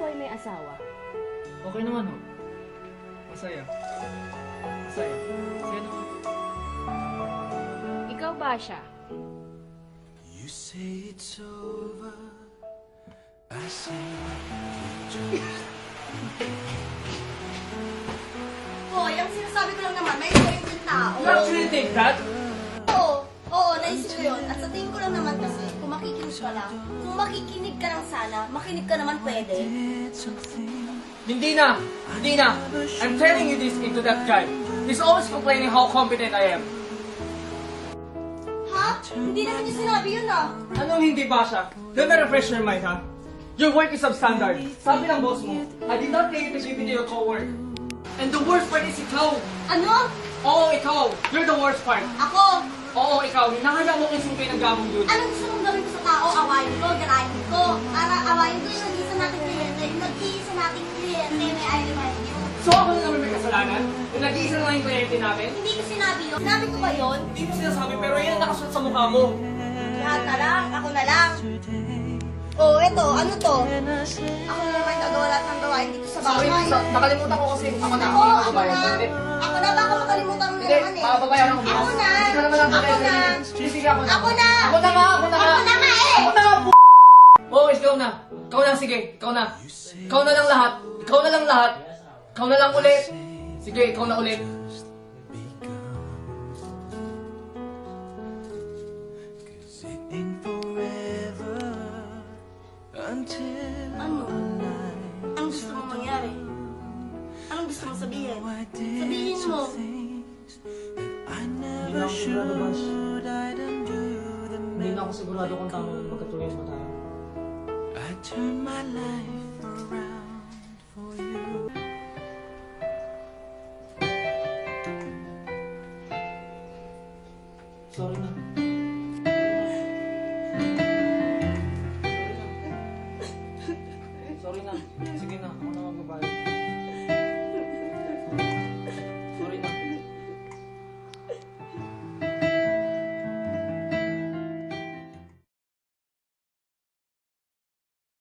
ay may asawa? Okay naman ho. Masaya. Masaya. Masaya naman. Ikaw ba siya? You say it's over. I say Hoy, ang sinasabi ko lang naman, may point yung tao. You actually think that? Oo, naisip ko yun. At sa tingin ko lang naman kasi, kung makikinig ka lang, kung makikinig ka lang sana, makinig ka naman pwede. Hindi na! Hindi na! I'm telling you this into that guy. He's always complaining how competent I am. Ha? Hindi naman niya sinabi yun ah. Anong hindi ba siya? Don't refresh your mind, ha? Your work is substandard. Sabi ng boss mo, I did not pay you to give it to your co-work. And the worst part is ikaw. Ano? Oo, ikaw. You're the worst part. Ako? Oo, ikaw. Hinahaya mo kung ng gamong yun. Anong gusto mong gawin ko sa tao? Awayin ko, garayin ko. Para awayin ko yung nag-iisa nating kliyente. Yung nag-iisa nating kliyente, may I remind you. So ako na naman may kasalanan? Yung nag-iisa na lang yung kliyente namin? Hindi ko sinabi yun. Sinabi ko ba yun? Hindi mo sinasabi pero yan ang nakasulat sa mukha mo. Lahat na lang, ako na lang. Oh, eto, ano to? Ako na naman gagawa lahat ng gawain dito sa Sorry, bahay. nakalimutan ko kasi ako na Ako, ako ako babayan. na. Hindi, Ako na, baka makalimutan mo na hindi, naman eh. babayaran ko. Ako na. Hindi ka naman ang Ako na. Sige, ako na. Ako na. Ako na nga, ako na nga. Ako na nga eh. Ako na nga, Oo, ikaw na. Ikaw na, sige. Ikaw na. Ikaw na lang lahat. Ikaw na lang lahat. Ikaw na lang ulit. Sige, ikaw na ulit. Cause it ain't forever until Ano? Anong gusto mong mangyari? Anong gusto mong sabihin? I did Sabihin mo. some things that I never should. I didn't do the Hindi na ako sigurado kung tama magkatuloy mo tayo. I turned my life around for you. Sorry na. Sorry na. Sige na.